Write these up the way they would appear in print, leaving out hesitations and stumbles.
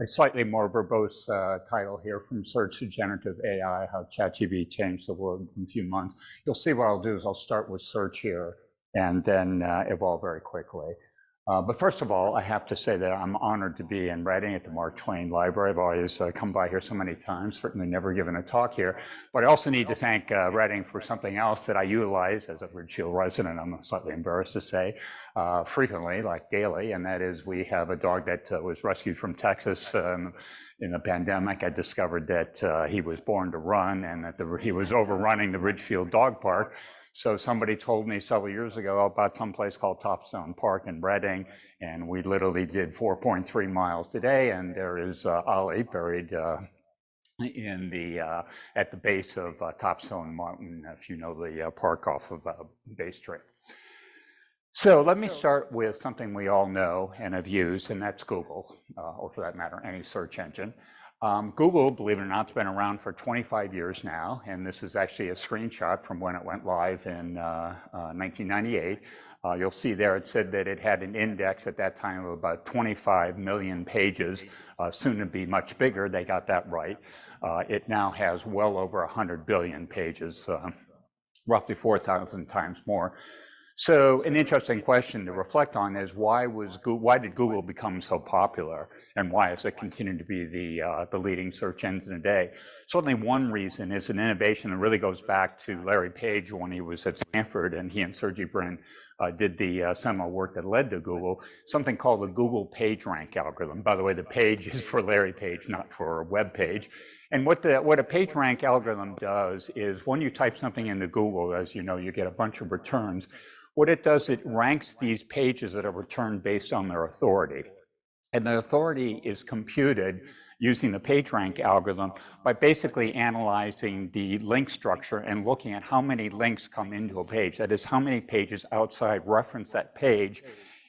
a slightly more verbose title here, From Search to Generative AI, How ChatGPT Changed the World in a Few Months. You'll see what I'll do is I'll start with search here and then evolve very quickly. But first of all, I have to say that I'm honored to be in Reading at the Mark Twain Library. I've always come by here so many times, certainly never given a talk here. But I also need to thank Reading for something else that I utilize as a Ridgefield resident, I'm slightly embarrassed to say, frequently, like daily, and that is we have a dog that was rescued from Texas in the pandemic. I discovered that he was born to run and that he was overrunning the Ridgefield dog park. So somebody told me several years ago about some place called Topstone Park in Reading, and we literally did 4.3 miles today, and there is Ollie buried in the at the base of Topstone Mountain, if you know the park off of Bay Street. So let me start with something we all know and have used, and that's Google, or for that matter, any search engine. Google, believe it or not, has been around for 25 years now, and this is actually a screenshot from when it went live in 1998. You'll see there it said that it had an index at that time of about 25 million pages, soon to be much bigger. They got that right. It now has well over 100 billion pages, roughly 4,000 times more. So an interesting question to reflect on is why did Google become so popular, and why has it continued to be the leading search engine today? Certainly one reason is an innovation that really goes back to Larry Page when he was at Stanford, and he and Sergey Brin did the seminal work that led to Google, something called the Google PageRank algorithm. By the way, the page is for Larry Page, not for a web page. And what a PageRank algorithm does is when you type something into Google, as you know, you get a bunch of returns. What it does, it ranks these pages that are returned based on their authority. And the authority is computed using the PageRank algorithm by basically analyzing the link structure and looking at how many links come into a page. That is, how many pages outside reference that page,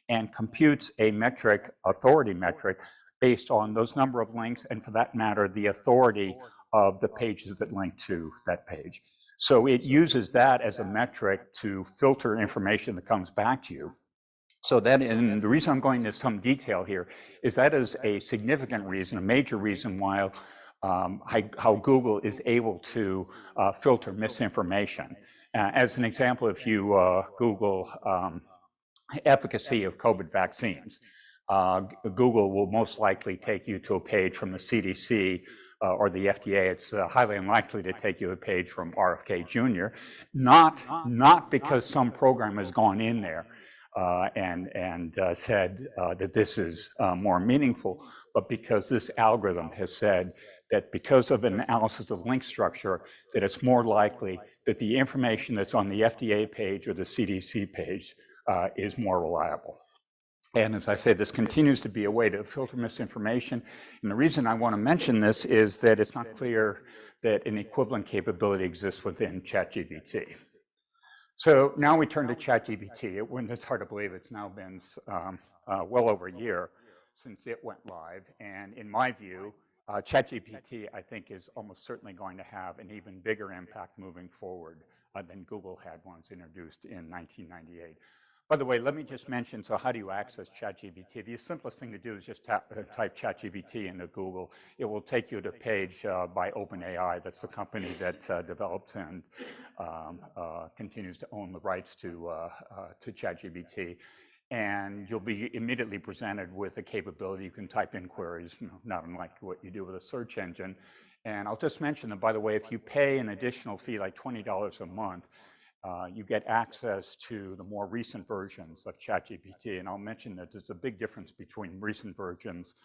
and computes a metric, authority metric, based on those number of links, and for that matter, the authority of the pages that link to that page. So it uses that as a metric to filter information that comes back to you. So that, and the reason I'm going into some detail here is that is a significant reason, a major reason why how Google is able to filter misinformation. As an example, if you Google efficacy of COVID vaccines, Google will most likely take you to a page from the CDC or the FDA. It's highly unlikely to take you to a page from RFK Jr., not because some program has gone in there and said that this is more meaningful, but because this algorithm has said that because of an analysis of link structure, that it's more likely that the information that's on the FDA page or the CDC page is more reliable. And as I say, this continues to be a way to filter misinformation. And the reason I want to mention this is that it's not clear that an equivalent capability exists within ChatGPT. So now we turn to ChatGPT. It's hard to believe it's now been well over a year since it went live. And in my view, ChatGPT, I think, is almost certainly going to have an even bigger impact moving forward than Google had once introduced in 1998. By the way, let me just mention, so how do you access ChatGPT? The simplest thing to do is just type ChatGPT into Google. It will take you to a page by OpenAI. That's the company that develops and continues to own the rights to ChatGPT. And you'll be immediately presented with a capability. You can type in queries, not unlike what you do with a search engine. And I'll just mention that, by the way, if you pay an additional fee, like $20 a month, you get access to the more recent versions of ChatGPT. And I'll mention that there's a big difference between recent versions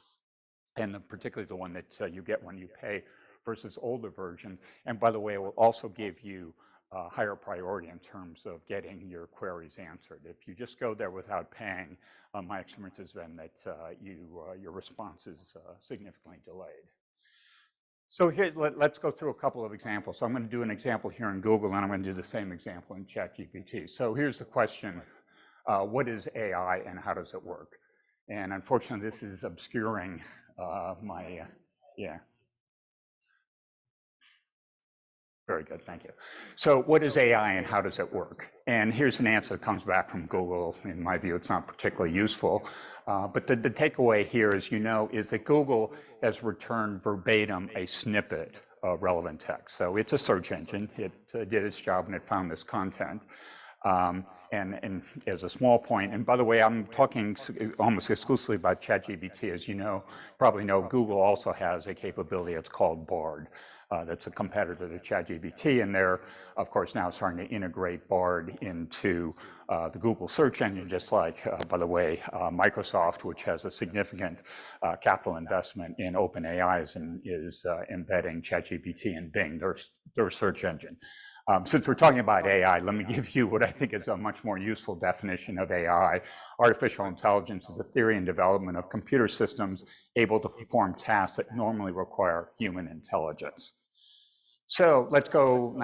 and particularly the one that you get when you pay versus older versions. And by the way, it will also give you higher priority in terms of getting your queries answered. If you just go there without paying, my experience has been that your response is significantly delayed. So here, let's go through a couple of examples. So I'm going to do an example here in Google, and I'm going to do the same example in ChatGPT. So here's the question, what is AI and how does it work? And unfortunately, this is obscuring my, yeah. Very good, thank you. So what is AI and how does it work? And here's an answer that comes back from Google. In my view, it's not particularly useful. But the takeaway here, as you know, is that Google has returned verbatim a snippet of relevant text. So it's a search engine. It did its job and it found this content. And as a small point, and by the way, I'm talking almost exclusively about ChatGPT. As you know, probably know, Google also has a capability. It's called Bard. That's a competitor to ChatGPT, and they're, of course, now starting to integrate Bard into the Google search engine, just like, by the way, Microsoft, which has a significant capital investment in OpenAI, is embedding ChatGPT in Bing, their search engine. Since we're talking about AI, let me give you what I think is a much more useful definition of AI. Artificial intelligence is the theory and development of computer systems able to perform tasks that normally require human intelligence. So let's go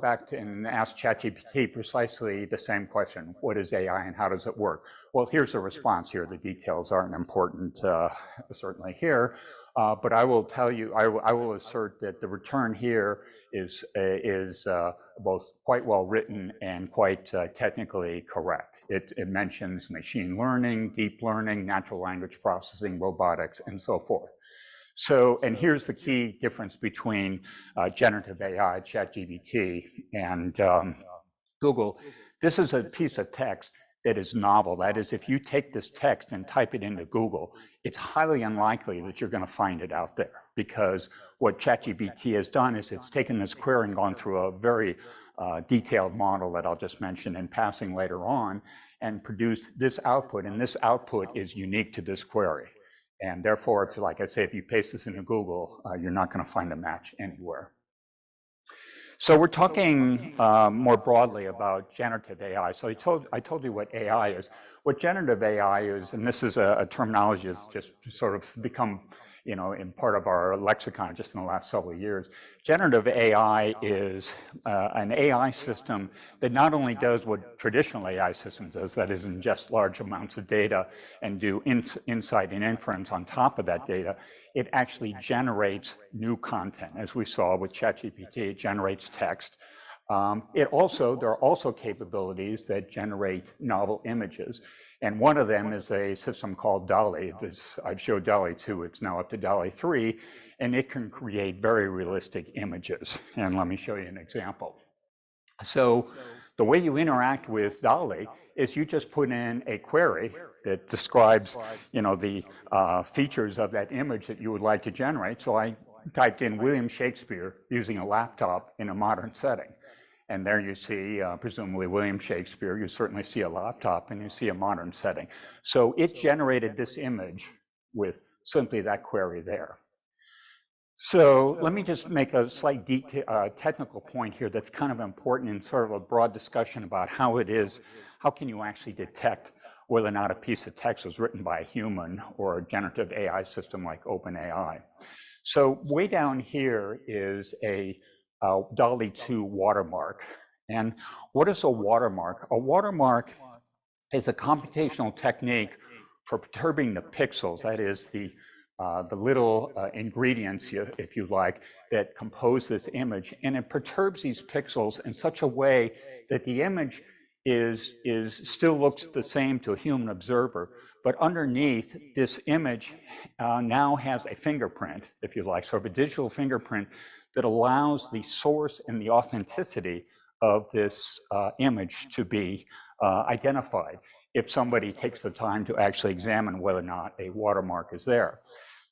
back to and ask ChatGPT precisely the same question. What is AI and how does it work? Well, here's the response here. The details aren't important, certainly here, but I will tell you, I will assert that the return here is both quite well written and quite technically correct. It mentions machine learning, deep learning, natural language processing, robotics, and so forth. So, and here's the key difference between generative AI, ChatGPT, and Google. This is a piece of text that is novel. That is, if you take this text and type it into Google, it's highly unlikely that you're going to find it out there, because what ChatGPT has done is it's taken this query and gone through a very detailed model that I'll just mention in passing later on, and produced this output, and this output is unique to this query. And therefore, if, like I say, if you paste this into Google, you're not going to find a match anywhere. So we're talking more broadly about generative AI. So I told you what AI is. What generative AI is, and this is a terminology that's just sort of become, you know, in part of our lexicon just in the last several years. Generative AI is an AI system that not only does what traditional AI systems does, that is ingest large amounts of data and do insight and inference on top of that data, it actually generates new content. As we saw with ChatGPT, it generates text. There are also capabilities that generate novel images. And one of them is a system called DALL-E. I've showed DALL-E 2, it's now up to DALL-E 3, and it can create very realistic images. And let me show you an example. So the way you interact with DALL-E is you just put in a query that describes, you know, the features of that image that you would like to generate. So I typed in William Shakespeare using a laptop in a modern setting. And there you see, presumably William Shakespeare, you certainly see a laptop and you see a modern setting. So it generated this image with simply that query there. So let me just make a slight technical point here that's kind of important in sort of a broad discussion about how can you actually detect whether or not a piece of text was written by a human or a generative AI system like OpenAI. So way down here is a DALL-E 2 watermark. And what is a watermark? A watermark is a computational technique for perturbing the pixels, that is the little ingredients, if you like, that compose this image. And it perturbs these pixels in such a way that the image still looks the same to a human observer, but underneath this image now has a fingerprint, if you like, sort of a digital fingerprint that allows the source and the authenticity of this image to be identified if somebody takes the time to actually examine whether or not a watermark is there.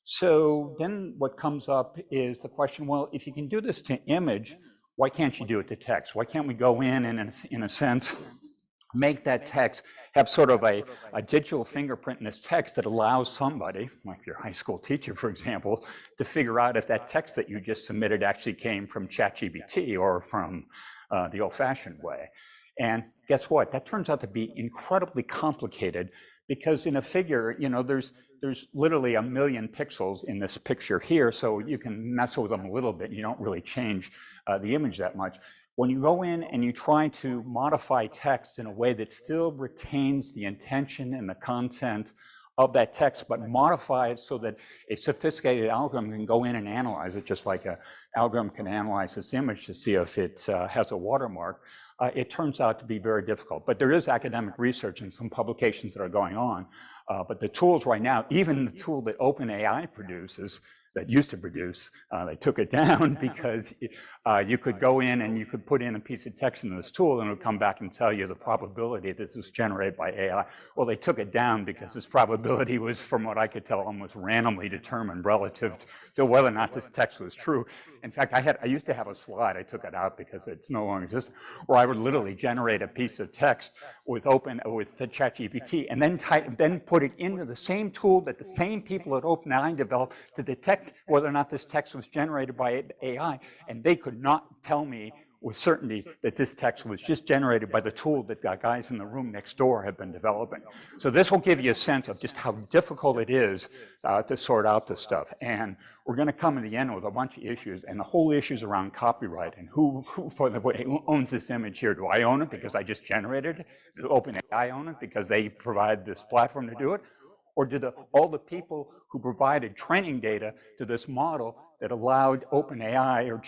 So then what comes up is the question, well, if you can do this to image, why can't you do it to text? Why can't we go in and, in a sense, make that text have sort of a digital fingerprint in this text that allows somebody, like your high school teacher, for example, to figure out if that text that you just submitted actually came from ChatGPT or from the old-fashioned way. And guess what? That turns out to be incredibly complicated, because in a figure, you know, there's literally 1 million pixels in this picture here, so you can mess with them a little bit. You don't really change the image that much. When you go in and you try to modify text in a way that still retains the intention and the content of that text, but modify it so that a sophisticated algorithm can go in and analyze it, just like an algorithm can analyze this image to see if it has a watermark. It turns out to be very difficult. But there is academic research and some publications that are going on. But the tools right now, even the tool that OpenAI produces, that used to produce, they took it down because you could go in and you could put in a piece of text in this tool and it would come back and tell you the probability that this was generated by AI. Well, they took it down because this probability was, from what I could tell, almost randomly determined relative to whether or not this text was true. In fact, I used to have a slide, I took it out because it's no longer exists, where I would literally generate a piece of text with the ChatGPT and then put it into the same tool that the same people at OpenAI developed to detect whether or not this text was generated by AI, and they could not tell me with certainty that this text was just generated by the tool that the guys in the room next door have been developing. So this will give you a sense of just how difficult it is to sort out this stuff. And we're going to come in the end with a bunch of issues, and the whole issues around copyright and who owns this image here. Do I own it because I just generated it? Do OpenAI own it because they provide this platform to do it? Or do all the people who provided training data to this model that allowed OpenAI or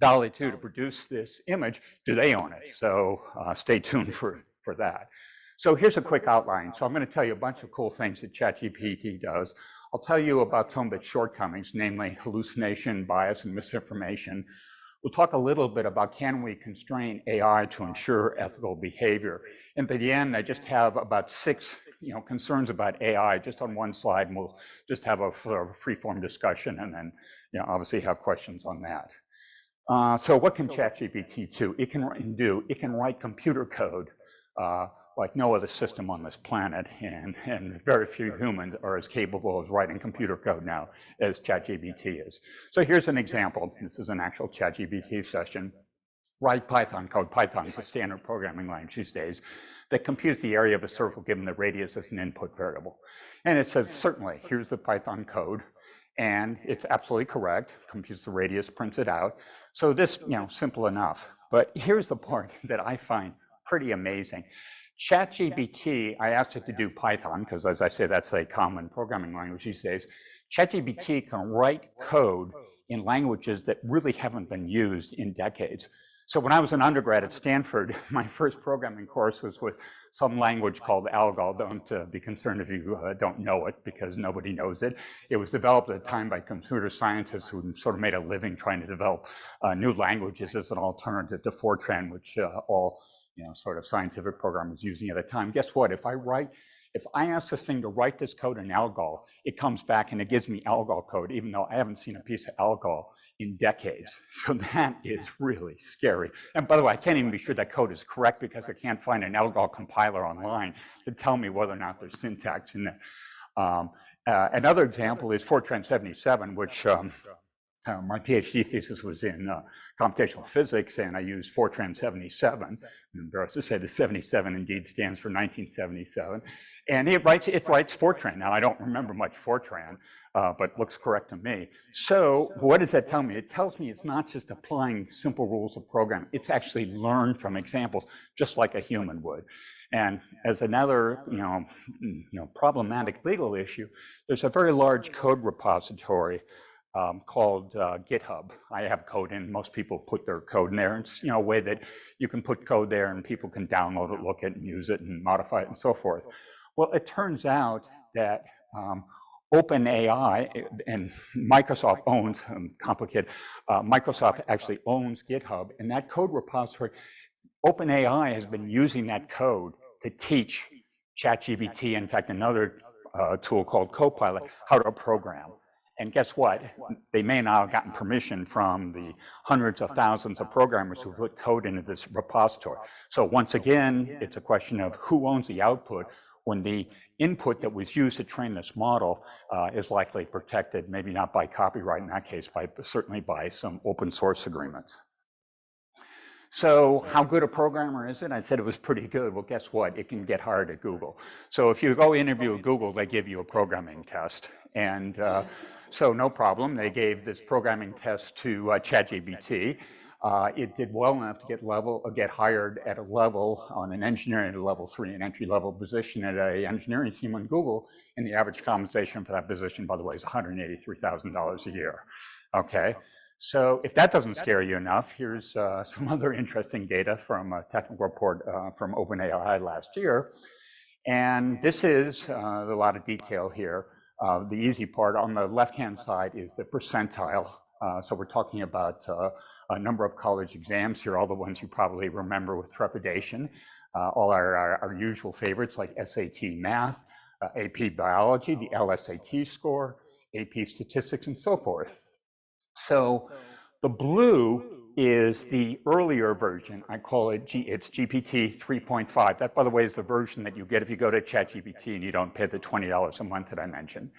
DALL-E 2 to produce this image, do they own it? So stay tuned for that. So here's a quick outline. So I'm going to tell you a bunch of cool things that ChatGPT does. I'll tell you about some of its shortcomings, namely hallucination, bias, and misinformation. We'll talk a little bit about can we constrain AI to ensure ethical behavior. And by the end, I just have about 6 concerns about AI just on one slide, and we'll just have a sort of free-form discussion and then obviously have questions on that. So what can ChatGPT do? It can write computer code like no other system on this planet, and very few humans are as capable of writing computer code now as ChatGPT is. So here's an example. This is an actual ChatGPT session. Write Python code. Python is a standard programming language these days that computes the area of a circle given the radius as an input variable. And it says, certainly, here's the Python code, and it's absolutely correct, computes the radius, prints it out. So this, simple enough. But here's the part that I find pretty amazing. ChatGPT, I asked it to do Python, because as I say, that's a common programming language these days. ChatGPT can write code in languages that really haven't been used in decades. So when I was an undergrad at Stanford, my first programming course was with some language called ALGOL. Don't be concerned if you don't know it, because nobody knows it. It was developed at the time by computer scientists who sort of made a living trying to develop new languages as an alternative to Fortran, which all sort of scientific programmers using at the time. Guess what? If I ask this thing to write this code in ALGOL, it comes back and it gives me ALGOL code, even though I haven't seen a piece of ALGOL in decades. So that is really scary. And by the way, I can't even be sure that code is correct because I can't find an ALGOL compiler online to tell me whether or not there's syntax in it. Another example is Fortran 77, which my PhD thesis was in computational physics, and I used Fortran 77. I'm embarrassed to say the 77 indeed stands for 1977. And it writes Fortran. Now, I don't remember much Fortran, but looks correct to me. So what does that tell me? It tells me it's not just applying simple rules of programming. It's actually learned from examples, just like a human would. And as another, problematic legal issue, there's a very large code repository called GitHub. I have code in. Most people put their code in there. It's a way that you can put code there and people can download it, look at it, and use it, and modify it, and so forth. Well, it turns out that OpenAI and Microsoft owns, Microsoft actually owns GitHub, and that code repository, OpenAI has been using that code to teach ChatGPT, in fact, another tool called Copilot, how to program. And guess what? They may now have gotten permission from the hundreds of thousands of programmers who put code into this repository. So once again, it's a question of who owns the output when the input that was used to train this model is likely protected, maybe not by copyright in that case, certainly by some open source agreements. So how good a programmer is it? I said it was pretty good. Well, guess what? It can get hired at Google. So if you go interview at Google, they give you a programming test. And so no problem. They gave this programming test to ChatGPT. It did well enough to get hired at a level on an engineering at a level 3, an entry-level position at an engineering team on Google, and the average compensation for that position, by the way, is $183,000 a year. Okay, so if that doesn't scare you enough, here's some other interesting data from a technical report from OpenAI last year. And this is a lot of detail here. The easy part on the left-hand side is the percentile. So we're talking about a number of college exams here, all the ones you probably remember with trepidation. All our usual favorites like SAT Math, AP Biology, the LSAT score, AP Statistics, and so forth. So the blue is the earlier version. I call it, it's GPT 3.5. That, by the way, is the version that you get if you go to ChatGPT and you don't pay the $20 a month that I mentioned.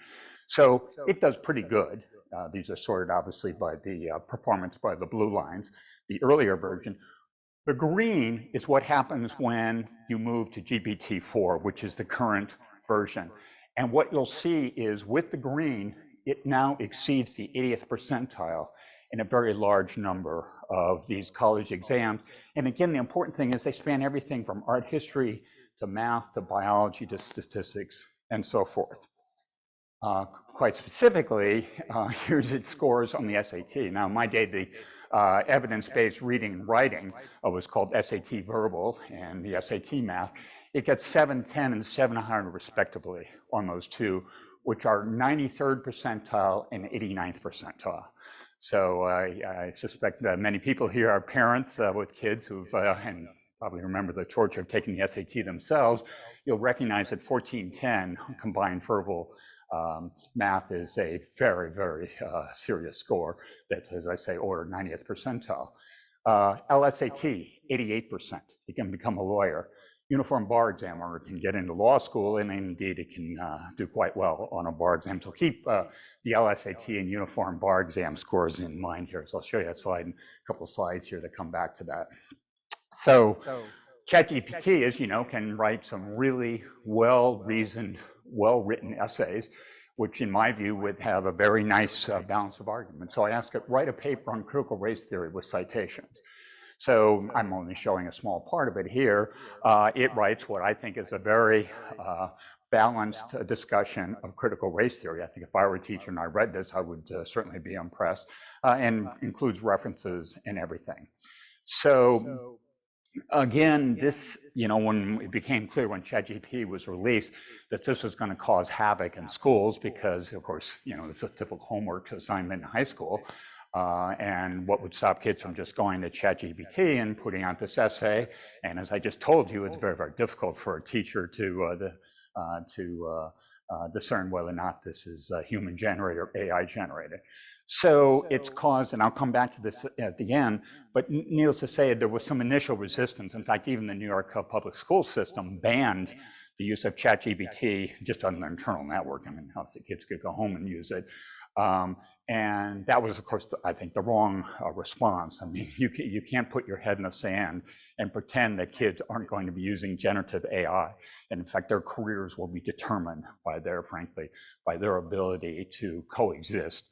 So it does pretty good. These are sorted, obviously, by the performance by the blue lines, the earlier version. The green is what happens when you move to GPT-4, which is the current version. And what you'll see is with the green, it now exceeds the 80th percentile in a very large number of these college exams. And again, the important thing is they span everything from art history to math to biology to statistics and so forth. Quite specifically, here's its scores on the SAT. Now, in my day, the evidence-based reading and writing was called SAT Verbal and the SAT Math. It gets 710 and 700 respectively on those two, which are 93rd percentile and 89th percentile. So I suspect that many people here are parents with kids who've, and probably remember the torture of taking the SAT themselves. You'll recognize that 1410 combined verbal math is a very, very serious score that, as I say, order 90th percentile. LSAT, 88%. You can become a lawyer. Uniform bar exam, or it can get into law school, and indeed it can do quite well on a bar exam. So keep the LSAT and uniform bar exam scores in mind here. So I'll show you that slide in a couple of slides here that come back to that. So ChatGPT, as you know, can write some really well-reasoned, well-written essays, which in my view would have a very nice balance of argument. So I asked it, write a paper on critical race theory with citations. So I'm only showing a small part of it here. It writes what I think is a very balanced discussion of critical race theory. I think if I were a teacher and I read this, I would certainly be impressed, and includes references and everything. So again, this, when it became clear when ChatGPT was released that this was going to cause havoc in schools because, of course, it's a typical homework assignment in high school. And what would stop kids from just going to ChatGPT and putting out this essay? And as I just told you, it's very, very difficult for a teacher to discern whether or not this is human generated or AI generated. So it's caused, and I'll come back to this at the end, but needless to say, there was some initial resistance. In fact, even the New York public school system banned the use of ChatGPT just on their internal network. I mean, obviously kids could go home and use it. And that was, of course, I think, the wrong response. I mean, you can't put your head in the sand and pretend that kids aren't going to be using generative AI. And in fact, their careers will be determined by frankly, by their ability to coexist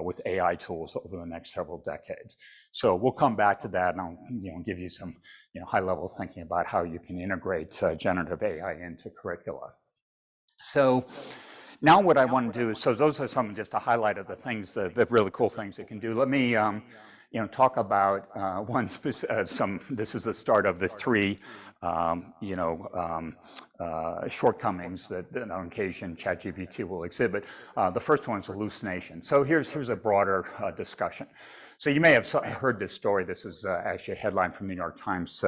with AI tools over the next several decades. So we'll come back to that, and I'll give you some high-level thinking about how you can integrate generative AI into curricula. So now what I want to do is, so those are some just a highlight of the things, the really cool things it can do. Let me talk about this is the start of the three shortcomings that on occasion ChatGPT will exhibit. The first one is hallucination. So here's a broader discussion. So you may have heard this story. This is actually a headline from the New York Times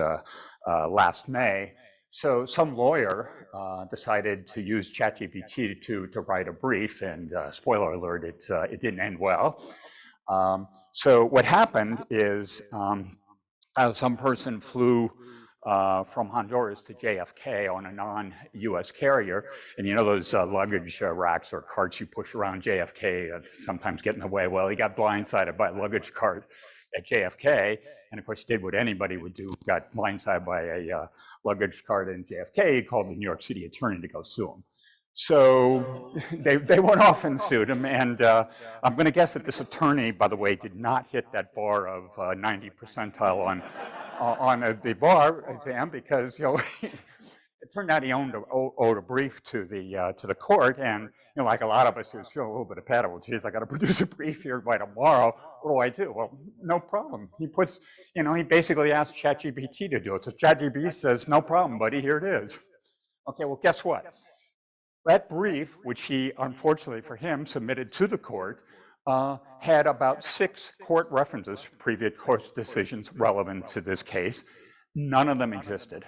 last May. So some lawyer decided to use ChatGPT to write a brief, and spoiler alert, it didn't end well. So what happened is some person flew from Honduras to JFK on a non-US carrier, and those luggage racks or carts you push around JFK sometimes get in the way. Well, he got blindsided by a luggage cart at JFK, and of course he did what anybody would do, got blindsided by a luggage cart in JFK, he called the New York City attorney to go sue him. So they went off and sued him, and I'm going to guess that this attorney, by the way, did not hit that bar of 90 percentile on the bar exam, because it turned out he owed a brief to the court, and like a lot of us, he was feeling a little bit of panic. Well, geez, I got to produce a brief here by tomorrow. What do? Well, no problem. He he basically asked ChatGPT to do it. So ChatGPT says, no problem, buddy, here it is. Okay, well, guess what? That brief, which he, unfortunately for him, submitted to the court, had about 6 court references, previous court decisions relevant to this case. None of them existed.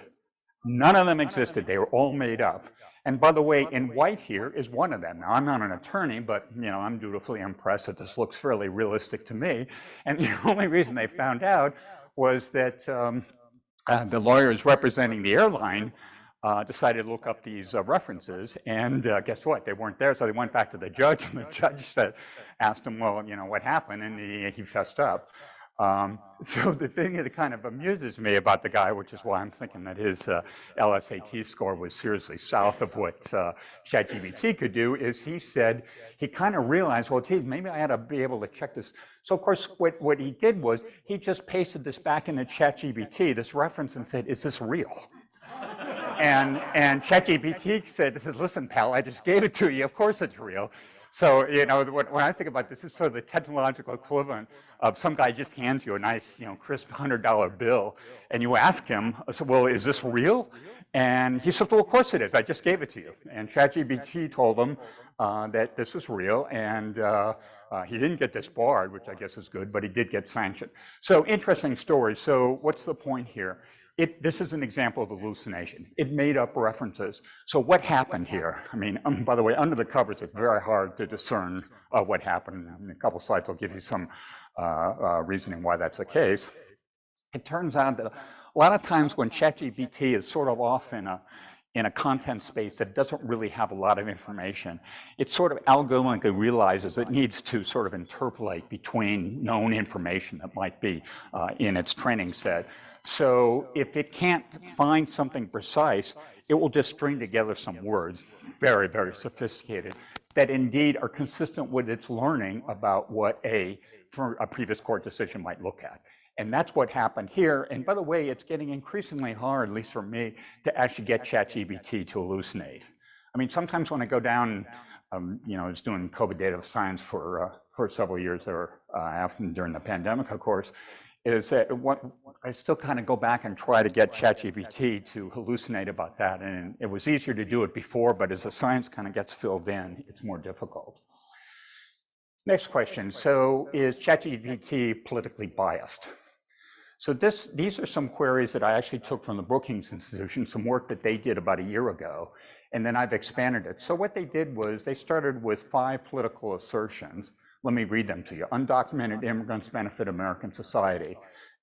None of them existed. They were all made up. And by the way, in white here is one of them. Now, I'm not an attorney, but I'm dutifully impressed that this looks fairly realistic to me. And the only reason they found out was that the lawyers representing the airline decided to look up these references, and guess what? They weren't there, so they went back to the judge, and the judge asked him, well, what happened? And he fessed up. So the thing that kind of amuses me about the guy, which is why I'm thinking that his LSAT score was seriously south of what ChatGPT could do, is he said he kind of realized, well, geez, maybe I ought to be able to check this. So of course, what he did was he just pasted this back into ChatGPT, this reference, and said, is this real? And ChatGPT said, listen, pal, I just gave it to you. Of course it's real. So, when I think about this, it's sort of the technological equivalent of some guy just hands you a nice, crisp $100 bill, and you ask him, so, well, is this real? And he said, well, of course it is. I just gave it to you. And ChatGPT told him that this was real, and he didn't get disbarred, which I guess is good, but he did get sanctioned. So, interesting story. So, what's the point here? This is an example of hallucination. It made up references. So what happened here? I mean, by the way, under the covers, it's very hard to discern what happened. In a couple slides, I'll give you some reasoning why that's the case. It turns out that a lot of times when ChatGPT is sort of off in a content space that doesn't really have a lot of information, it sort of algorithmically realizes it needs to sort of interpolate between known information that might be in its training set. So if it can't find something precise, it will just string together some words, very, very sophisticated, that indeed are consistent with its learning about what a previous court decision might look at. And that's what happened here. And by the way, it's getting increasingly hard, at least for me, to actually get ChatGPT to hallucinate. I mean, sometimes when I go down, I was doing COVID data science for several years there, during the pandemic, of course, is that I still kind of go back and try to get ChatGPT to hallucinate about that. And it was easier to do it before, but as the science kind of gets filled in, it's more difficult. Next question. So is ChatGPT politically biased? So these are some queries that I actually took from the Brookings Institution, some work that they did about a year ago, and then I've expanded it. So what they did was they started with 5 political assertions. Let me read them to you. Undocumented immigrants benefit American society.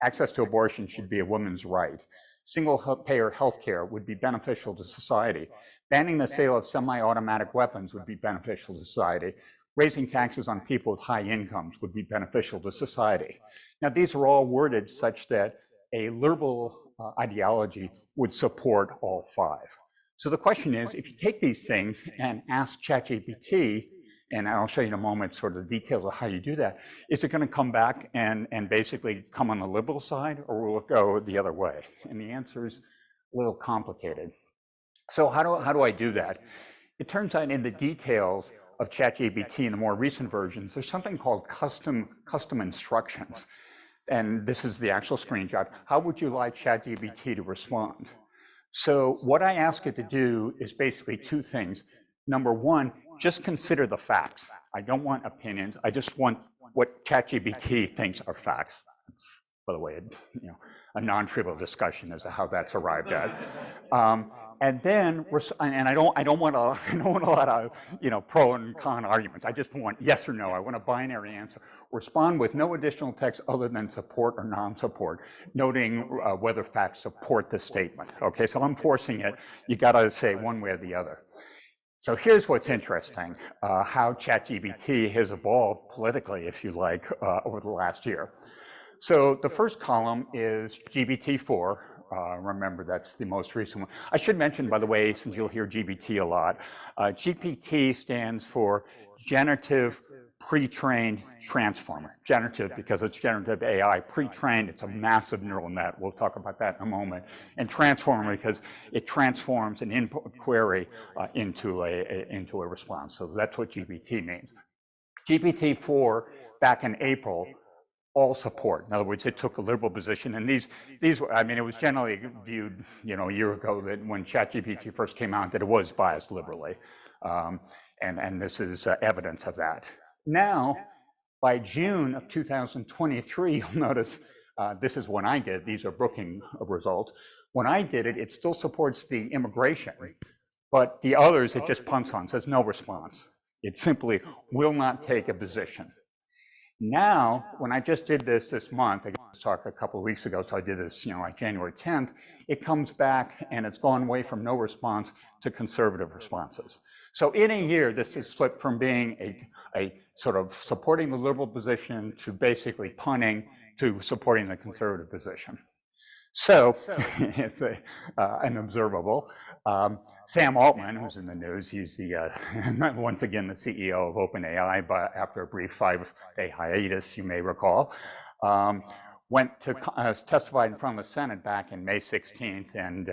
Access to abortion should be a woman's right. Single-payer health care would be beneficial to society. Banning the sale of semi-automatic weapons would be beneficial to society. Raising taxes on people with high incomes would be beneficial to society. Now, these are all worded such that a liberal ideology would support all 5. So the question is, if you take these things and ask ChatGPT, and I'll show you in a moment sort of the details of how you do that, is it going to come back and basically come on the liberal side, or will it go the other way? And the answer is a little complicated. So how do I do that? It turns out in the details of ChatGPT in the more recent versions, there's something called custom instructions. And this is the actual screenshot. How would you like ChatGPT to respond? So what I ask it to do is basically 2 things. Number 1, just consider the facts. I don't want opinions. I just want what ChatGPT thinks are facts. It's, by the way, a non-trivial discussion as to how that's arrived at. And then I don't want a lot of pro and con arguments. I just want yes or no. I want a binary answer. Respond with no additional text other than support or non-support, noting whether facts support the statement. Okay, so I'm forcing it. You got to say one way or the other. So here's what's interesting, how ChatGPT has evolved politically, if you like, over the last year. So the first column is GPT-4, remember that's the most recent one. I should mention, by the way, since you'll hear GPT a lot, GPT stands for Generative Pre-trained Transformer. Generative because it's generative AI. Pre-trained, it's a massive neural net. We'll talk about that in a moment. And Transformer because it transforms an input query into a response. So that's what GPT means. GPT-4 back in April, all support. In other words, it took a liberal position, and these were, I mean, it was generally viewed, a year ago that when ChatGPT first came out that it was biased liberally, and this is evidence of that. Now, by June of 2023, you'll notice this is when I did. These are Brookings results. When I did it, it still supports the immigration, but the others it just punts on, says no response. It simply will not take a position. Now, when I just did this month, I talked a couple of weeks ago, so I did this, like January 10th, it comes back and it's gone away from no response to conservative responses. So in a year, this has flipped from being a sort of supporting the liberal position to basically punting to supporting the conservative position. So it's an observable. Sam Altman, who's in the news, he's the once again the CEO of OpenAI, but after a brief 5-day hiatus, you may recall, went to testify in front of the Senate back in May 16th, and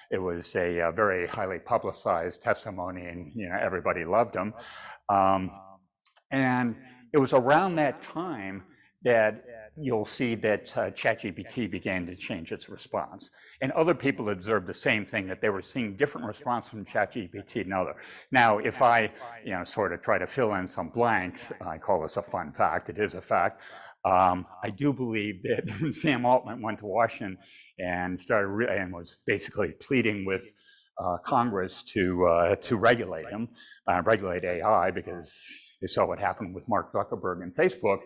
it was a very highly publicized testimony, and everybody loved him. And it was around that time that you'll see that ChatGPT began to change its response. And other people observed the same thing, that they were seeing different response from ChatGPT and other. Now, if I sort of try to fill in some blanks, I call this a fun fact, it is a fact. I do believe that when Sam Altman went to Washington and and was basically pleading with Congress to regulate him, regulate AI, because they saw what happened with Mark Zuckerberg and Facebook.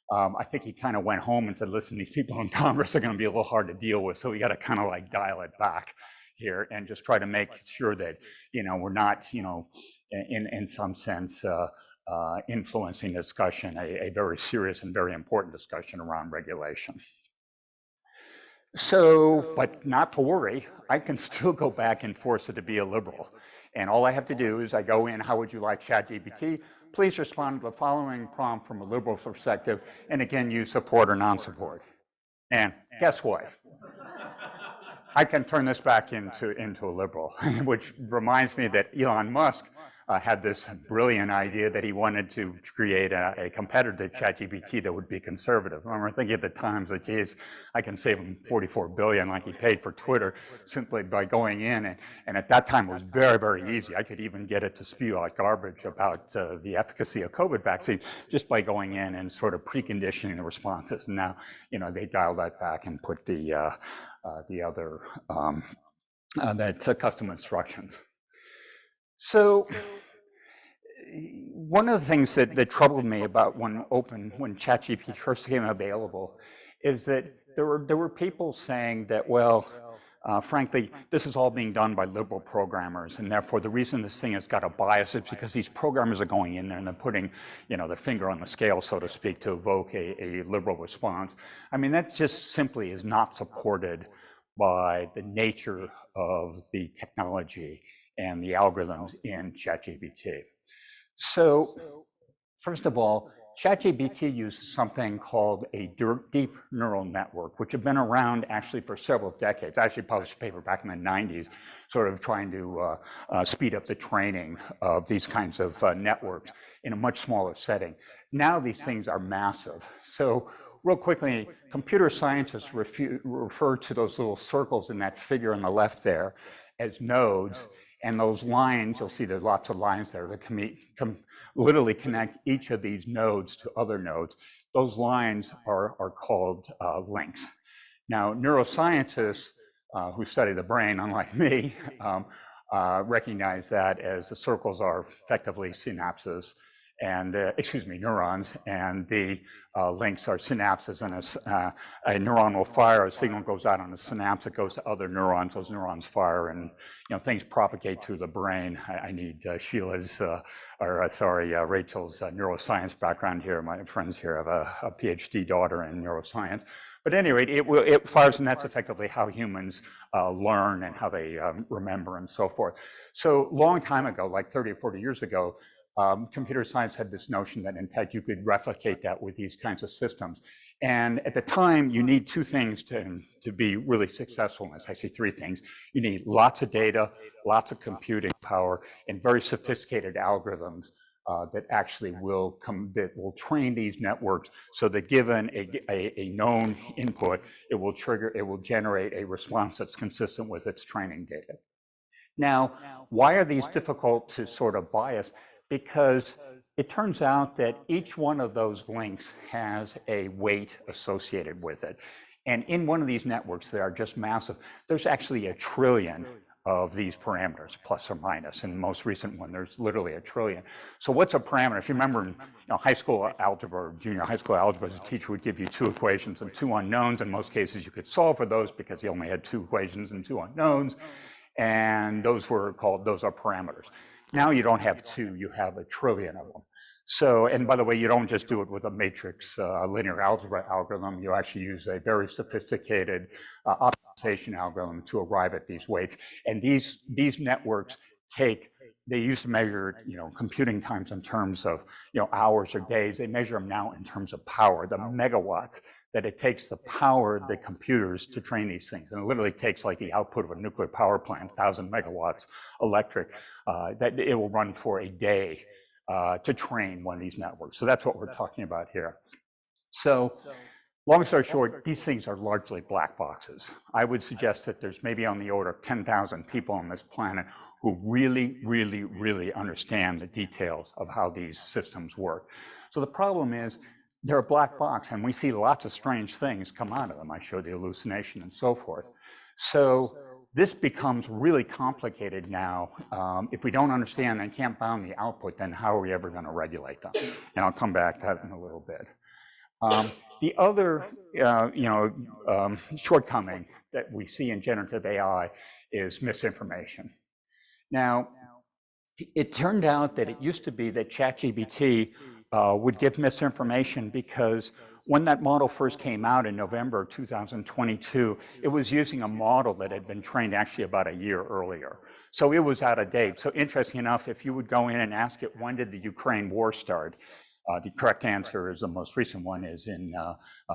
I think he kind of went home and said, listen, these people in Congress are going to be a little hard to deal with, so we got to kind of like dial it back here and just try to make sure that, we're not, in some sense, influencing discussion, a very serious and very important discussion around regulation. So, but not to worry, I can still go back and force it to be a liberal. And all I have to do is I go in, how would you like ChatGPT? Please respond to the following prompt from a liberal perspective, and again, use support or non-support. And guess what? I can turn this back into a liberal, which reminds me that Elon Musk had this brilliant idea that he wanted to create a competitor to ChatGPT that would be conservative. I remember thinking at the time, that, geez, I can save him $44 billion like he paid for Twitter simply by going in. And at that time, it was very, very easy. I could even get it to spew out garbage about the efficacy of COVID vaccine just by going in and sort of preconditioning the responses. And now, they dialed that back and put the other custom instructions. So one of the things that troubled me about when ChatGPT first became available is that there were people saying that, well, frankly, this is all being done by liberal programmers, and therefore the reason this thing has got a bias is because these programmers are going in there and they're putting, their finger on the scale, so to speak, to evoke a liberal response. I mean, that just simply is not supported by the nature of the technology and the algorithms in ChatGPT. So, first of all, ChatGPT uses something called a deep neural network, which have been around actually for several decades. I actually published a paper back in the 90s, sort of trying to speed up the training of these kinds of networks in a much smaller setting. Now these things are massive. So, real quickly, computer scientists refer to those little circles in that figure on the left there as nodes. And those lines, you'll see there's lots of lines there that literally connect each of these nodes to other nodes. Those lines are called links. Now, neuroscientists who study the brain, unlike me, recognize that as the circles are effectively synapses, and excuse me, neurons, and the links are synapses, and a neuron will fire, a signal goes out on a synapse, it goes to other neurons, those neurons fire, and things propagate through the brain. I need Rachel's neuroscience background here. My friends here have a Ph.D. daughter in neuroscience. But at any rate, it fires, and that's effectively how humans learn and how they remember and so forth. So long time ago, like 30 or 40 years ago, computer science had this notion that in fact you could replicate that with these kinds of systems. And at the time, you need two things to be really successful in this, actually three things. You need lots of data, lots of computing power, and very sophisticated algorithms that actually will train these networks so that given a known input, it will generate a response that's consistent with its training data. Now, why are these difficult to sort of bias? Because it turns out that each one of those links has a weight associated with it. And in one of these networks that are just massive, there's actually 1 trillion of these parameters, plus or minus. In the most recent one, there's literally 1 trillion. So what's a parameter? If you remember in high school algebra or junior high school algebra, the teacher would give you 2 equations and 2 unknowns. In most cases, you could solve for those because you only had 2 equations and 2 unknowns. And those are parameters. Now you don't have 2, you have 1 trillion of them. So, and by the way, you don't just do it with a matrix linear algebra algorithm, you actually use a very sophisticated optimization algorithm to arrive at these weights. And these networks they used to measure computing times in terms of hours or days. They measure them now in terms of power, the megawatts that it takes to power the computers to train these things. And it literally takes like the output of a nuclear power plant, 1,000 megawatts electric, that it will run for a day to train one of these networks. So that's what we're talking about here. So long story short, these things are largely black boxes. I would suggest that there's maybe on the order of 10,000 people on this planet who really, really, really understand the details of how these systems work. So the problem is they're a black box, and we see lots of strange things come out of them. I showed the hallucination and so forth. So this becomes really complicated now. If we don't understand and can't bound the output, then how are we ever going to regulate them? And I'll come back to that in a little bit. The other shortcoming that we see in generative AI is misinformation. Now, it turned out that it used to be that ChatGPT would give misinformation because when that model first came out in November 2022, it was using a model that had been trained actually about a year earlier. So it was out of date. So interesting enough, if you would go in and ask it, when did the Ukraine war start? The correct answer is the most recent one is in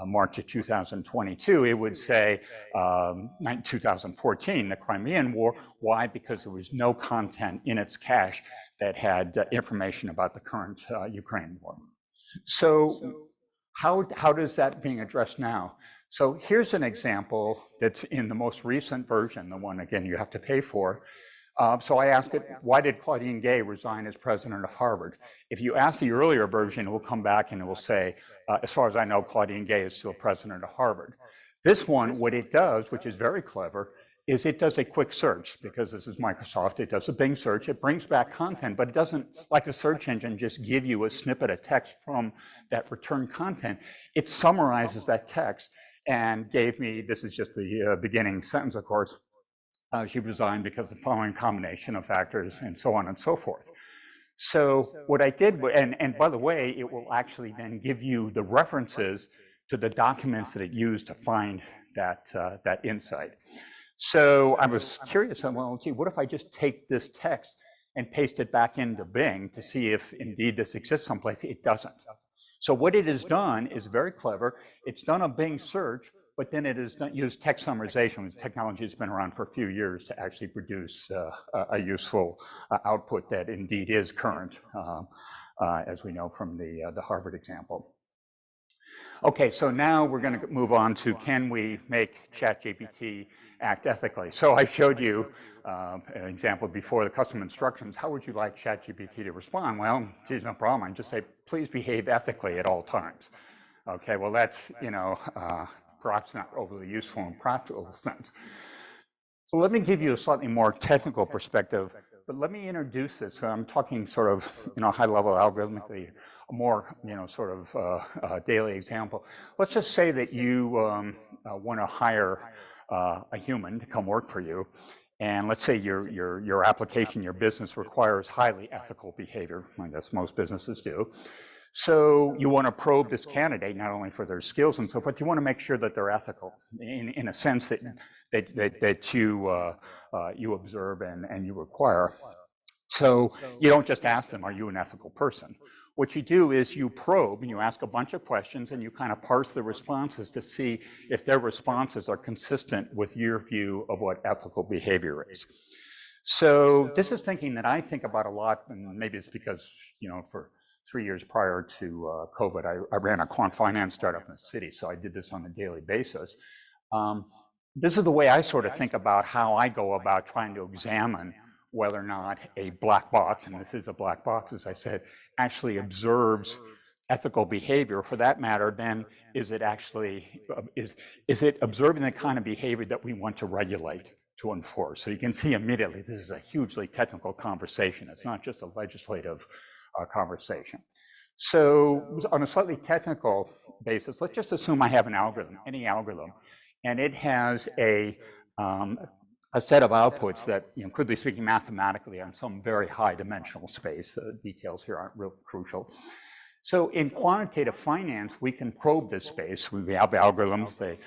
March of 2022. It would say 2014, the Crimean War. Why? Because there was no content in its cache that had information about the current Ukraine war. So how does that being addressed now? So here's an example that's in the most recent version, the one, again, you have to pay for. So I asked it, why did Claudine Gay resign as president of Harvard? If you ask the earlier version, it will come back and it will say, as far as I know, Claudine Gay is still president of Harvard. This one, what it does, which is very clever, is it does a quick search, because this is Microsoft. It does a Bing search. It brings back content, but it doesn't, like a search engine, just give you a snippet of text from that return content. It summarizes that text and gave me, this is just the beginning sentence, of course, she resigned because of the following combination of factors, and so on and so forth. So what I did, and by the way, it will actually then give you the references to the documents that it used to find that insight. So I was curious, well, gee, what if I just take this text and paste it back into Bing to see if indeed this exists someplace? It doesn't. So what it has done is very clever. It's done a Bing search, but then it has used text summarization, which technology has been around for a few years, to actually produce a useful output that indeed is current, as we know from the Harvard example. Okay, so now we're going to move on to, can we make ChatGPT act ethically? So I showed you an example before, the custom instructions. How would you like ChatGPT to respond? Well, geez, no problem. I just say, please behave ethically at all times. Okay, well, that's, perhaps not overly useful in practical sense. So let me give you a slightly more technical perspective but let me introduce this. So I'm talking sort of, high level algorithmically, a more, sort of daily example. Let's just say that you want to hire a human to come work for you. And let's say your application, your business requires highly ethical behavior. I guess most businesses do. So you want to probe this candidate not only for their skills and so forth. You want to make sure that they're ethical in a sense that you observe and you require. So you don't just ask them, "Are you an ethical person?" What you do is you probe and you ask a bunch of questions and you kind of parse the responses to see if their responses are consistent with your view of what ethical behavior is. So this is thinking that I think about a lot, and maybe it's because, for 3 years prior to COVID, I ran a quant finance startup in the city, so I did this on a daily basis. This is the way I sort of think about how I go about trying to examine whether or not a black box, and this is a black box, as I said, actually observes ethical behavior. For that matter, then is it actually, is it observing the kind of behavior that we want to regulate, to enforce? So you can see immediately this is a hugely technical conversation. It's not just a legislative conversation. So on a slightly technical basis, let's just assume I have an algorithm, any algorithm, and it has a set of outputs that, crudely speaking, mathematically on some very high dimensional space. The details here aren't real crucial. So in quantitative finance, we can probe this space. We have algorithms, they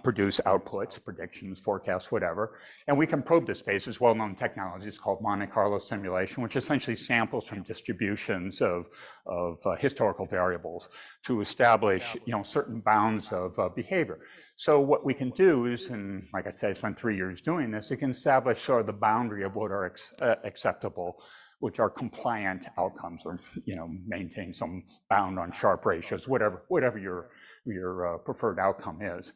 produce outputs, predictions, forecasts, whatever. And we can probe this space. It's well-known technology. It's called Monte Carlo simulation, which essentially samples from distributions of historical variables to establish, certain bounds of behavior. So what we can do is, and like I said, I spent 3 years doing this, it can establish sort of the boundary of what are acceptable, which are compliant outcomes, or maintain some bound on Sharpe ratios, whatever your preferred outcome is.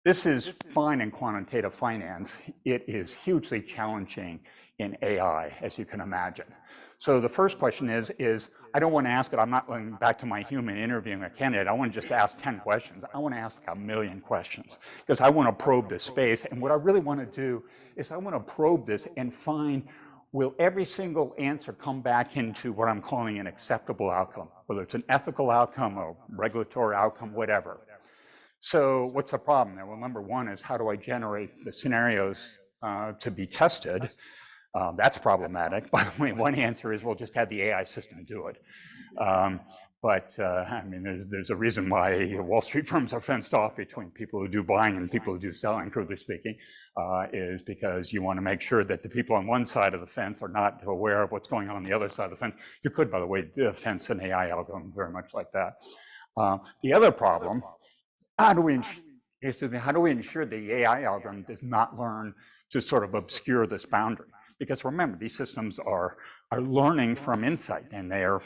This is fine in quantitative finance. It is hugely challenging in AI, as you can imagine. So the first question is I don't want to ask it. I'm not going back to my human interviewing a candidate. I want to just ask 10 questions. I want to ask 1,000,000 questions because I want to probe this space. And what I really want to do is I want to probe this and find, will every single answer come back into what I'm calling an acceptable outcome, whether it's an ethical outcome or regulatory outcome, whatever. So what's the problem there? Well, number one is, how do I generate the scenarios to be tested? That's problematic. By the way, one answer is, we'll just have the AI system do it. I mean, there's a reason why Wall Street firms are fenced off between people who do buying and people who do selling, crudely speaking, is because you want to make sure that the people on one side of the fence are not aware of what's going on the other side of the fence. You could, by the way, fence an AI algorithm very much like that. The other problem, how do we ensure the AI algorithm does not learn to sort of obscure this boundary? Because remember, these systems are learning from insight, and they are,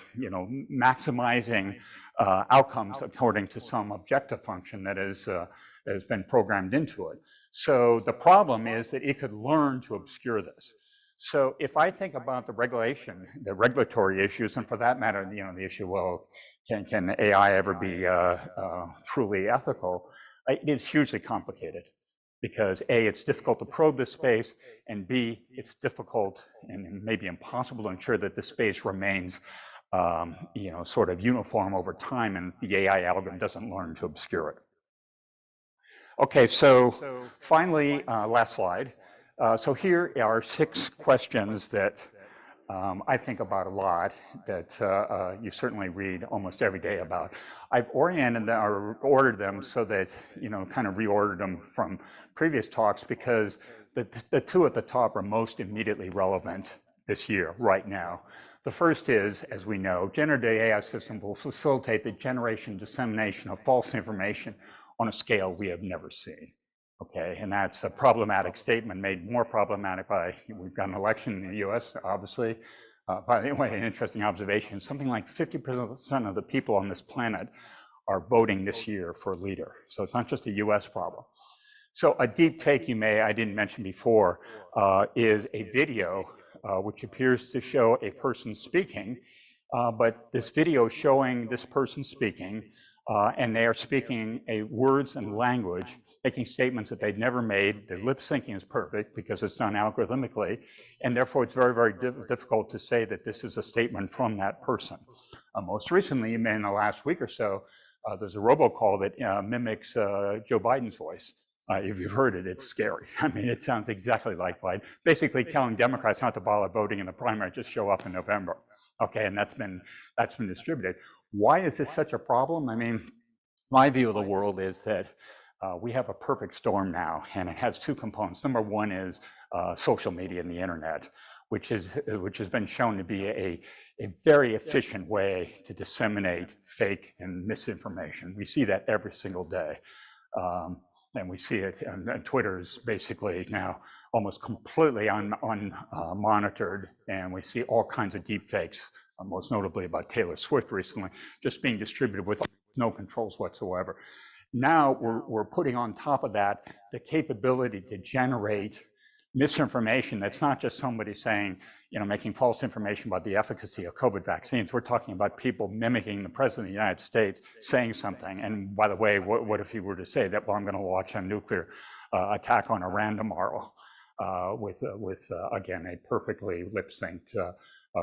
maximizing outcomes according to some objective function that has been programmed into it. So the problem is that it could learn to obscure this. So if I think about the regulatory issues, and for that matter, the issue, well, can AI ever be truly ethical? It is hugely complicated. Because A, it's difficult to probe this space, and B, it's difficult and maybe impossible to ensure that the space remains, sort of uniform over time, and the AI algorithm doesn't learn to obscure it. Okay, so finally, last slide. So here are 6 questions that I think about a lot, that you certainly read almost every day about. I've oriented them, or ordered them, so that, kind of reordered them from previous talks, because the 2 at the top are most immediately relevant this year, right now. The first is, as we know, generative AI system will facilitate the generation and dissemination of false information on a scale we have never seen. Okay, and that's a problematic statement, made more problematic by, we've got an election in the US, obviously. By the way, an interesting observation, something like 50% of the people on this planet are voting this year for a leader. So it's not just a US problem. So a deep fake, I didn't mention before, is a video which appears to show a person speaking, but this video showing this person speaking and they are speaking words and language, making statements that they've never made. The lip syncing is perfect because it's done algorithmically, and therefore it's very, very difficult to say that this is a statement from that person. Most recently, in the last week or so, there's a robocall that mimics Joe Biden's voice. If you've heard it, it's scary. I mean, it sounds exactly like Biden, basically telling Democrats not to bother voting in the primary, just show up in November. Okay, and that's been distributed. Why is this such a problem? I mean, my view of the world is that we have a perfect storm now, and it has two components. Number one is social media and the internet, which has been shown to be a very efficient way to disseminate fake and misinformation. We see that every single day. And we see it, and Twitter is basically now almost completely unmonitored, and we see all kinds of deep fakes, most notably about Taylor Swift recently, just being distributed with no controls whatsoever. Now we're putting on top of that the capability to generate misinformation that's not just somebody saying, making false information about the efficacy of COVID vaccines. We're talking about people mimicking the president of the United States saying something. And by the way, what if he were to say that, well, I'm going to launch a nuclear attack on Iran tomorrow with again, a perfectly lip-synced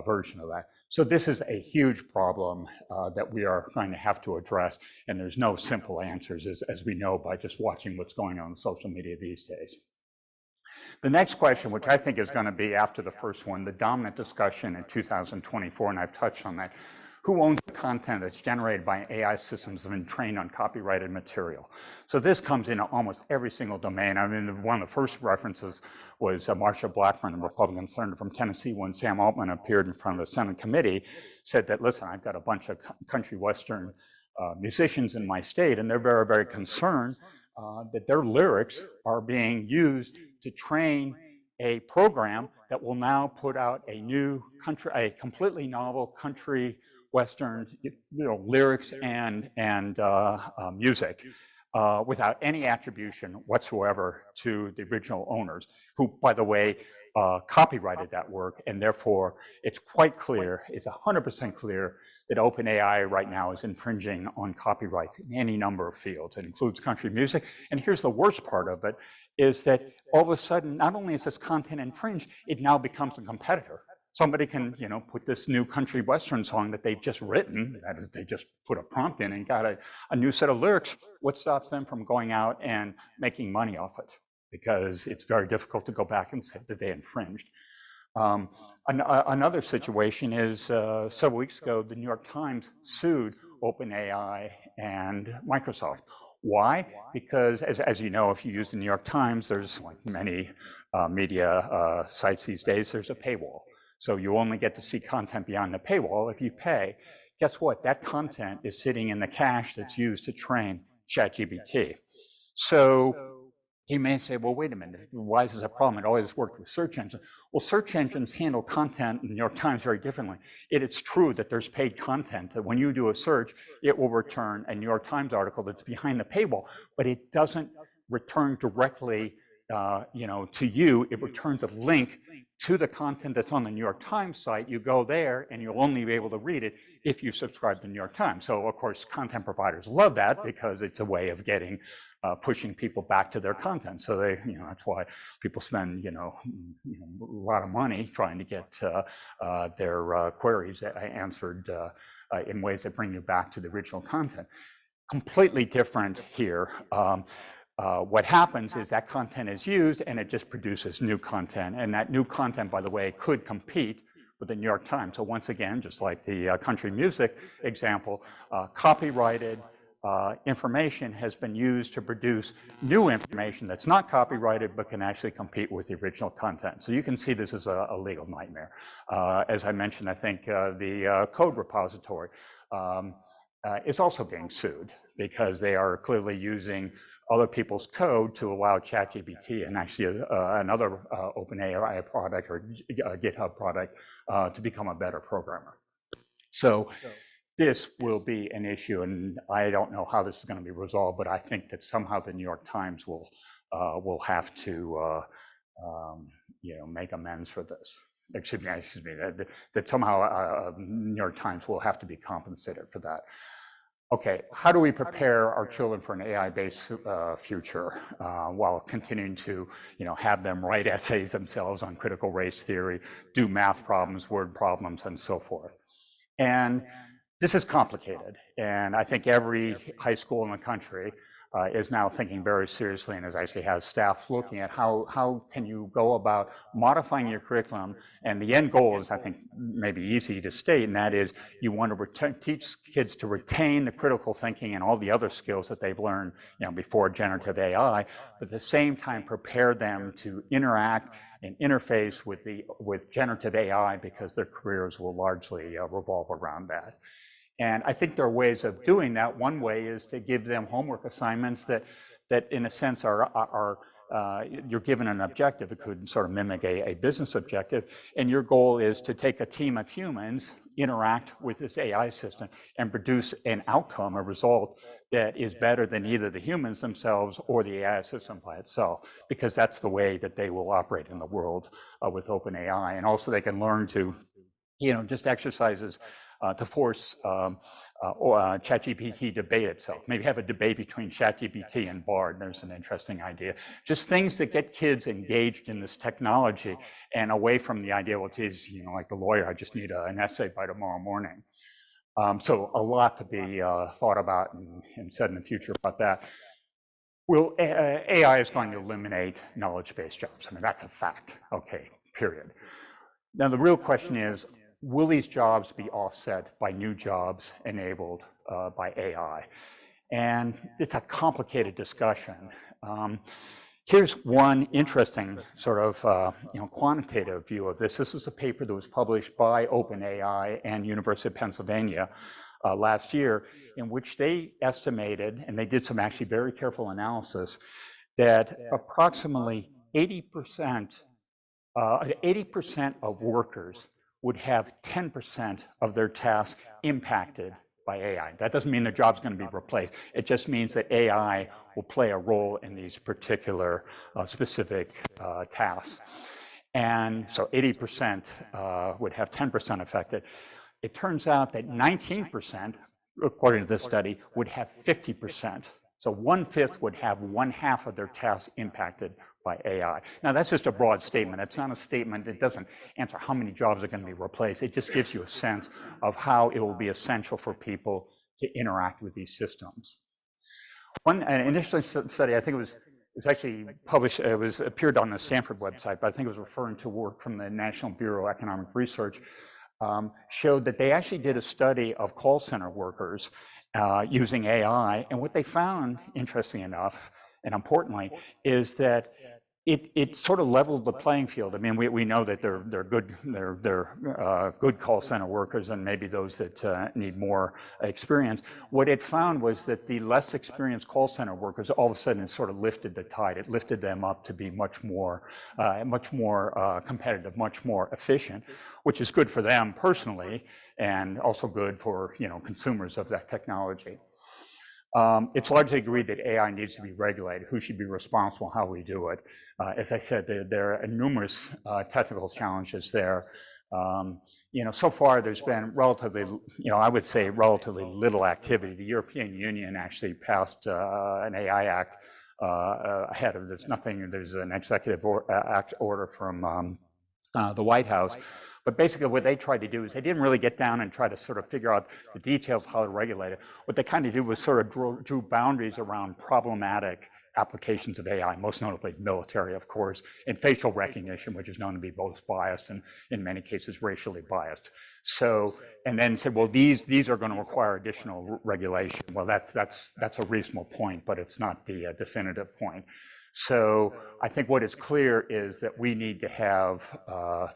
version of that. So this is a huge problem that we are going to have to address. And there's no simple answers, as we know by just watching what's going on social media these days. The next question, which I think is going to be after the first one, the dominant discussion in 2024, and I've touched on that, who owns the content that's generated by AI systems that have been trained on copyrighted material? So this comes in almost every single domain. I mean, one of the first references was Marsha Blackburn, the Republican senator from Tennessee, when Sam Altman appeared in front of the Senate committee, said that, listen, I've got a bunch of country western musicians in my state, and they're very, very concerned that their lyrics are being used to train a program that will now put out a completely novel country western, lyrics and music without any attribution whatsoever to the original owners, who, by the way, copyrighted that work, and therefore it's quite clear, it's 100% clear that OpenAI right now is infringing on copyrights in any number of fields. It includes country music. And here's the worst part of it, is that all of a sudden, not only is this content infringed, it now becomes a competitor. Somebody can, put this new country western song that they've just written, that they just put a prompt in and got a new set of lyrics. What stops them from going out and making money off it? Because it's very difficult to go back and say that they infringed. Another situation is several weeks ago, the New York Times sued OpenAI and Microsoft. Why? Because as you know, if you use the New York Times, there's like many media sites these days, there's a paywall. So you only get to see content beyond the paywall if you pay. Guess what? That content is sitting in the cache that's used to train ChatGPT. So you may say, well, wait a minute, why is this a problem? It always worked with search engines. Well, search engines handle content in the New York Times very differently. It's true that there's paid content, that when you do a search, it will return a New York Times article that's behind the paywall, but it doesn't return directly to you. It returns a link to the content that's on the New York Times site. You go there and you'll only be able to read it if you subscribe to the New York Times. So of course, content providers love that because it's a way of getting pushing people back to their content. So they, that's why people spend, a lot of money trying to get their queries answered in ways that bring you back to the original content. Completely different here. What happens is that content is used and it just produces new content. And that new content, by the way, could compete with the New York Times. So once again, just like the country music example, copyrighted information has been used to produce new information that's not copyrighted but can actually compete with the original content. So you can see this is a legal nightmare. As I mentioned, I think the code repository is also being sued because they are clearly using other people's code to allow ChatGPT and actually another OpenAI product or GitHub product to become a better programmer. So this will be an issue, and I don't know how this is going to be resolved, but I think that somehow the New York Times will have to make amends for this. Excuse me, that somehow New York Times will have to be compensated for that. okay, how do we prepare our children for an AI-based future while continuing to, have them write essays themselves on critical race theory, do math problems, word problems, and so forth? And this is complicated, and I think every high school in the country is now thinking very seriously and actually has staff looking at how can you go about modifying your curriculum. And the end goal is, I think, maybe easy to state, and that is you want to teach kids to retain the critical thinking and all the other skills that they've learned before generative AI, but at the same time prepare them to interact and interface with generative AI, because their careers will largely revolve around that. And I think there are ways of doing that. One way is to give them homework assignments that in a sense are you're given an objective. It could sort of mimic a business objective, and your goal is to take a team of humans, interact with this AI system, and produce an outcome, a result that is better than either the humans themselves or the AI system by itself, because that's the way that they will operate in the world with OpenAI. And also they can learn to, just exercises to force ChatGPT debate itself. Maybe have a debate between ChatGPT and Bard. There's an interesting idea. Just things that get kids engaged in this technology and away from the idea, well, geez, like the lawyer, I just need an essay by tomorrow morning. So a lot to be thought about and said in the future about that. Well, AI is going to eliminate knowledge-based jobs. I mean, that's a fact. Okay, period. Now, the real question is, will these jobs be offset by new jobs enabled by AI? And it's a complicated discussion. Here's one interesting sort of quantitative view of this. This is a paper that was published by OpenAI and University of Pennsylvania last year, in which they estimated, and they did some actually very careful analysis, that approximately 80% of workers would have 10% of their tasks impacted by AI. That doesn't mean their job's going to be replaced. It just means that AI will play a role in these particular specific tasks. And so 80% would have 10% affected. It turns out that 19%, according to this study, would have 50%. So 1/5 would have 1/2 of their tasks impacted by AI. Now, that's just a broad statement. It's not a statement. It doesn't answer how many jobs are going to be replaced. It just gives you a sense of how it will be essential for people to interact with these systems. One initial study, I think it was actually published, appeared on the Stanford website, but I think it was referring to work from the National Bureau of Economic Research, showed that they actually did a study of call center workers using AI. And what they found, interestingly enough, and importantly, is that it sort of leveled the playing field. I mean, we know that they're good call center workers, and maybe those that need more experience. What it found was that the less experienced call center workers, all of a sudden, it sort of lifted the tide. It lifted them up to be much more competitive, much more efficient, which is good for them personally, and also good for consumers of that technology. It's largely agreed that AI needs to be regulated. Who should be responsible? How we do it? As I said, there are numerous technical challenges there. So far there's been relatively, I would say relatively little activity. The European Union actually passed an AI Act ahead of this. There's an executive act order from the White House. But basically what they tried to do is they didn't really get down and try to sort of figure out the details of how to regulate it. What they kind of did was sort of drew boundaries around problematic applications of AI, most notably military, of course, and facial recognition, which is known to be both biased and in many cases racially biased. So, and then said, well, these are going to require additional regulation. Well, that's a reasonable point, but it's not the definitive point. So I think what is clear is that we need to have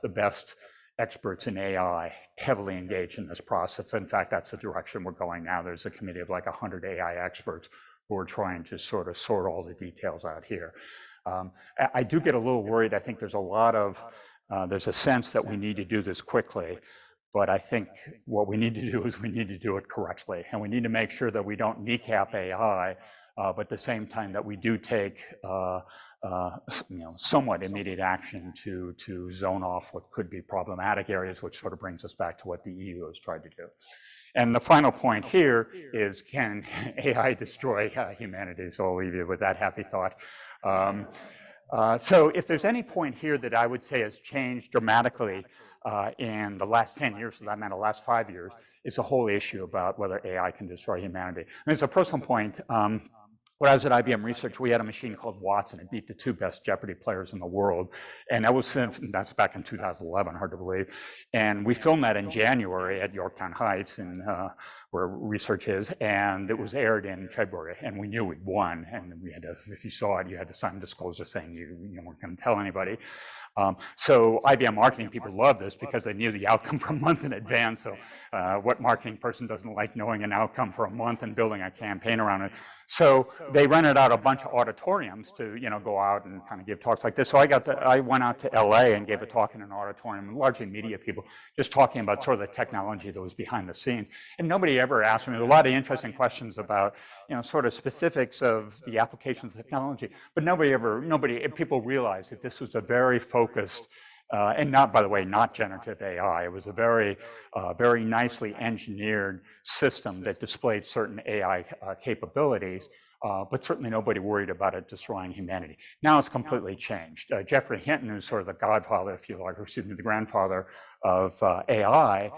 the best experts in AI heavily engaged in this process. In fact, that's the direction we're going now. There's a committee of like 100 AI experts who are trying to sort of sort all the details out here. I do get a little worried. I think there's a sense that we need to do this quickly, but I think what we need to do is we need to do it correctly. And we need to make sure that we don't kneecap AI, but at the same time that we do take somewhat immediate action to zone off what could be problematic areas, which sort of brings us back to what the EU has tried to do. And the final point here is, can AI destroy humanity? So I'll leave you with that happy thought. So if there's any point here that I would say has changed dramatically in the last 10 years, so that meant the last 5 years, is the whole issue about whether AI can destroy humanity. I mean, it's a personal point. When I was at IBM Research, we had a machine called Watson. It beat the 2 best Jeopardy players in the world. And that's back in 2011, hard to believe. And we filmed that in January at Yorktown Heights, where research is, and it was aired in February. And we knew we'd won. And we had to, if you saw it, you had to sign a disclosure saying you weren't going to tell anybody. So IBM marketing people love this because they knew the outcome for a month in advance. So what marketing person doesn't like knowing an outcome for a month and building a campaign around it? So they rented out a bunch of auditoriums to go out and kind of give talks like this. So I went out to LA and gave a talk in an auditorium, largely media people, just talking about sort of the technology that was behind the scenes. And nobody ever asked me. There were a lot of interesting questions about sort of specifics of the applications of technology, but people realized that this was a very focused, and not, by the way, not generative AI. It was a very, very nicely engineered system that displayed certain AI capabilities, but certainly nobody worried about it destroying humanity. Now it's completely changed. Geoffrey Hinton, who's sort of the godfather, if you like, or excuse me, the grandfather of AI,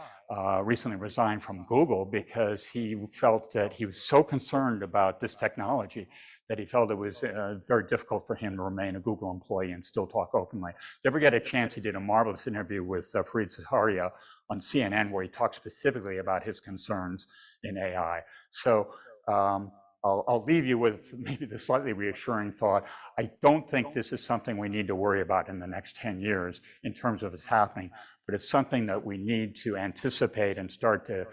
recently resigned from Google because he felt that he was so concerned about this technology that he felt it was very difficult for him to remain a Google employee and still talk openly. If you ever get a chance, he did a marvelous interview with Fareed Zakaria on CNN where he talked specifically about his concerns in AI. So I'll leave you with maybe the slightly reassuring thought. I don't think this is something we need to worry about in the next 10 years in terms of what's happening, but it's something that we need to anticipate and start to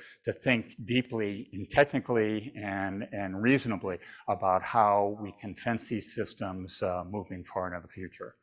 think deeply and technically and reasonably about how we can fence these systems moving forward into the future.